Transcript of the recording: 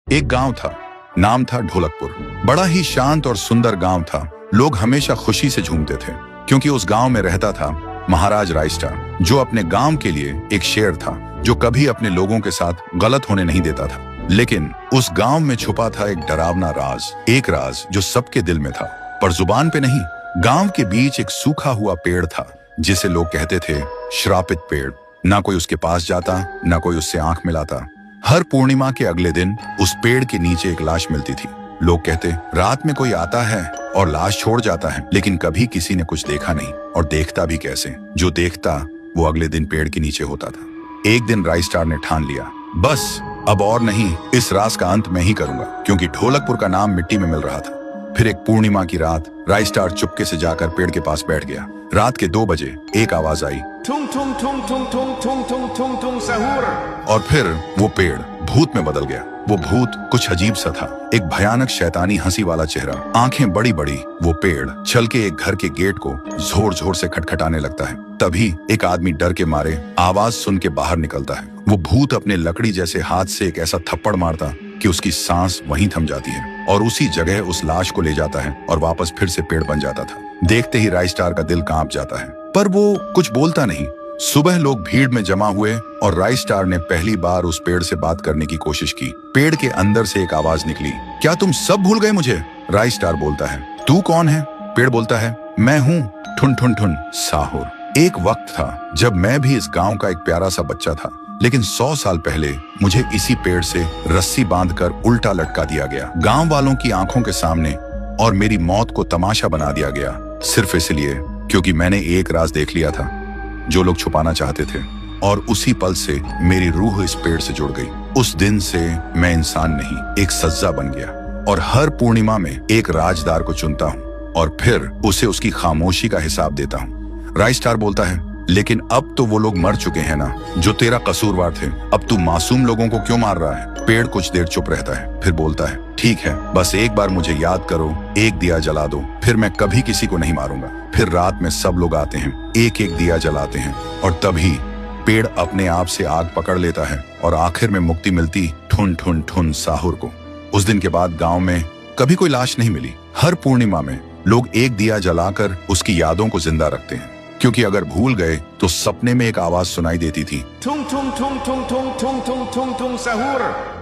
एक गांव था, नाम था ढोलकपुर। बड़ा ही शांत और सुंदर गांव था। लोग हमेशा खुशी से झूमते थे क्योंकि उस गांव में रहता था महाराज रायस्टार, जो अपने गांव के लिए एक शेर था जो कभी अपने लोगों के साथ गलत होने नहीं देता था। लेकिन उस गांव में छुपा था एक डरावना राज, एक राज जो सबके दिल में था पर जुबान पे नहीं। गांव के बीच एक सूखा हुआ पेड़ था जिसे लोग कहते थे श्रापित पेड़। ना कोई उसके पास जाता, ना कोई उससे आंख मिलाता। हर पूर्णिमा के अगले दिन उस पेड़ के नीचे एक लाश मिलती थी। लोग कहते रात में कोई आता है और लाश छोड़ जाता है, लेकिन कभी किसी ने कुछ देखा नहीं और देखता भी कैसे। जो देखता वो अगले दिन पेड़ के नीचे होता था। एक दिन रायस्टार ने ठान लिया, बस अब और नहीं, इस राज का अंत मैं ही करूंगा, क्योंकि ढोलकपुर का नाम मिट्टी में मिल रहा था। फिर एक पूर्णिमा की रात रायस्टार चुपके से जाकर पेड़ के पास बैठ गया। रात के 2 बजे एक आवाज आई, थुंग थुंग थुंग थुंग थुंग थुंग थुंग थुंग थुंग सहूर। और फिर वो पेड़ भूत में बदल गया। वो भूत कुछ अजीब सा था, एक भयानक शैतानी हंसी वाला चेहरा, आंखें बड़ी बड़ी। वो पेड़ चल के एक घर के गेट को जोर जोर से खटखटाने लगता है। तभी एक आदमी डर के मारे आवाज सुन के बाहर निकलता है। वो भूत अपने लकड़ी जैसे हाथ से एक ऐसा थप्पड़ मारता कि उसकी सांस वहीं थम जाती है और उसी जगह उस लाश को ले जाता है और वापस फिर से पेड़ बन जाता था। देखते ही रायस्टार का दिल कांप जाता है, पर वो कुछ बोलता नहीं। सुबह लोग भीड़ में जमा हुए और रायस्टार ने पहली बार उस पेड़ से बात करने की कोशिश की। पेड़ के अंदर से एक आवाज निकली, क्या तुम सब भूल गए मुझे? रायस्टार बोलता है, तू कौन है? पेड़ बोलता है, मैं हूँ ठुन ठुन ठुन साहुर। एक वक्त था जब मैं भी इस गांव का एक प्यारा सा बच्चा था, लेकिन 100 साल पहले मुझे इसी पेड़ से रस्सी बांधकर उल्टा लटका दिया गया, गांव वालों की आंखों के सामने, और मेरी मौत को तमाशा बना दिया गया, सिर्फ इसलिए क्योंकि मैंने एक राज देख लिया था जो लोग छुपाना चाहते थे। और उसी पल से मेरी रूह इस पेड़ से जुड़ गई। उस दिन से मैं इंसान नहीं, एक सज्जा बन गया, और हर पूर्णिमा में एक राजदार को चुनता हूँ और फिर उसे उसकी खामोशी का हिसाब देता हूँ। रायस्टार बोलता है, लेकिन अब तो वो लोग मर चुके हैं ना जो तेरा कसूरवार थे। अब तू मासूम लोगों को क्यों मार रहा है? पेड़ कुछ देर चुप रहता है, फिर बोलता है, ठीक है, बस एक बार मुझे याद करो, एक दिया जला दो, फिर मैं कभी किसी को नहीं मारूंगा। फिर रात में सब लोग आते हैं, एक एक दिया जलाते हैं, और तभी पेड़ अपने आप से आग पकड़ लेता है और आखिर में मुक्ति मिलती ठुन ठुन ठुन साहुर को। उस दिन के बाद गांव में कभी कोई लाश नहीं मिली। हर पूर्णिमा में लोग एक दिया जलाकर उसकी यादों को जिंदा रखते हैं, क्योंकि अगर भूल गए तो सपने में एक आवाज सुनाई देती थी, थुंग थुंग थुंग थुंग थुंग थुंग थुंग थुंग थुंग सहूर।